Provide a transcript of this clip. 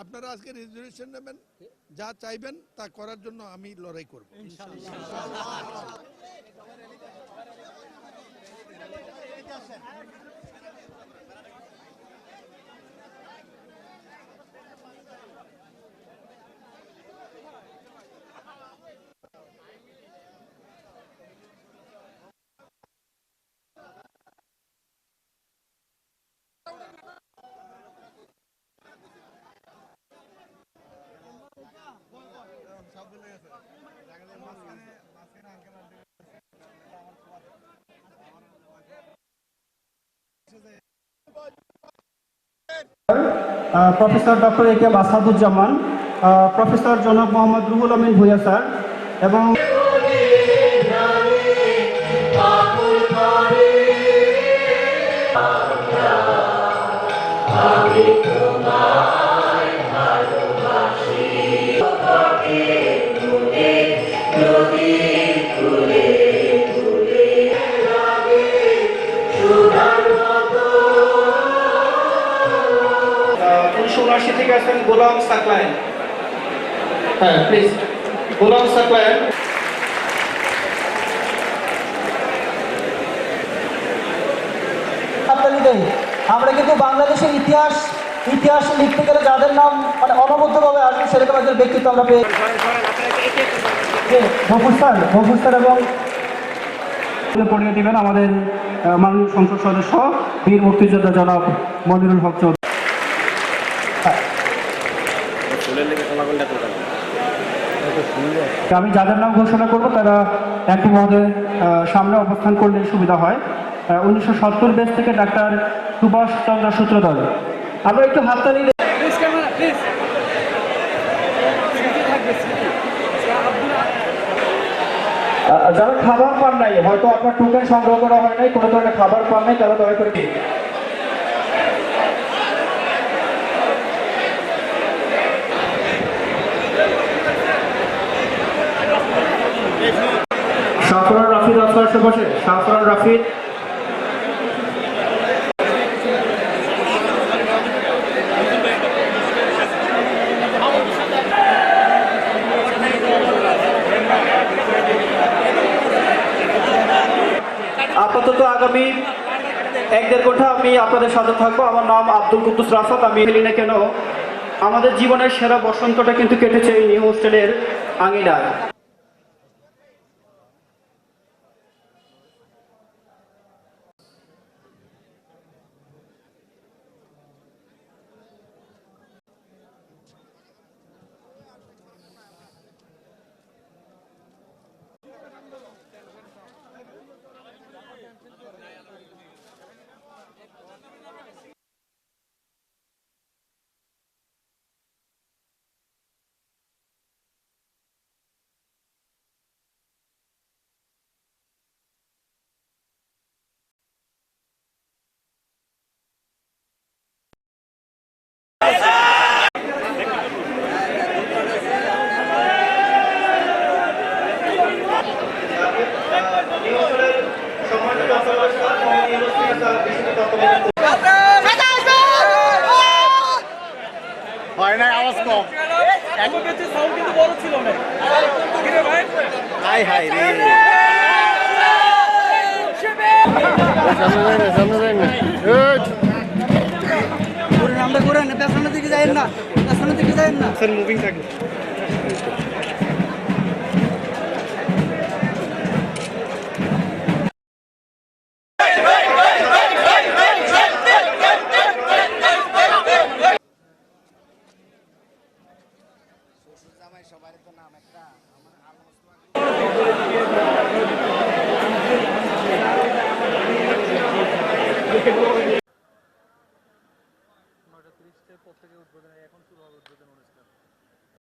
আপনারা আজকে রেজুলেশন নেবেন, যা চাইবেন তা করার জন্য আমি লড়াই করব ইনশাআল্লাহ। Professor doctor A K Asaduzzaman, professor জনাব মোহাম্মদ রুহুল আমিন ভূঁইয়া স্যার এবং থেকে আসবেন গোলাম সাকলায়েন। হ্যাঁ প্লিজ, গোলাম সাকলায়েন। আমরা কিন্তু বাংলাদেশের ইতিহাস লিখতে গেলে যাদের নাম মানে অনবদ্যভাবে আসবে সেরকম একজন ব্যক্তিত্ব আমরা পেয়ে গফুর এবং পড়িয়ে দিবেন আমাদের মাননীয় সংসদ সদস্য বীর মুক্তিযোদ্ধা জনাব মনিরুল হক চৌধুরী। আমি যাদের নাম ঘোষণা করব তারা একটু মহোদয় সামনে অবস্থান করলে সুবিধা হয়। 1970 ব্যাচ থেকে ডাক্তার সুভাষ চন্দ্র সূত্রধর। আমরা একটু হাততালি যারা খাবার পান নাই, হয়তো আপনার টোকেন সংগ্রহ করা হয় নাই, কোনো ধরনের খাবার পান নাই, তারা দয়া করে শাহফরান রাফিদ আসছে বসে। শাহফরান রাফিদ আপাতত আগামী 1-1.5 ঘন্টা আমি আপনাদের সাথে থাকবো। আমার নাম আব্দুল কুদ্দুস রাফাত। আমি বলি না কেন, আমাদের জীবনের সেরা বসন্তটা কিন্তু কেটেছে এই নিউ হোস্টেলের আঙিনায়। হয় নাই, আওয়াজ কম। এখন বেশি সাউন্ড কিন্তু বড় ছিল না। কি রে ভাই? হাই হাই রে। সামনে যাই না। পুরো নামটা করে না, পেছনের দিকে যাইেন না। পেছনের দিকে যাইেন না। স্যার মুভিং থাকবে।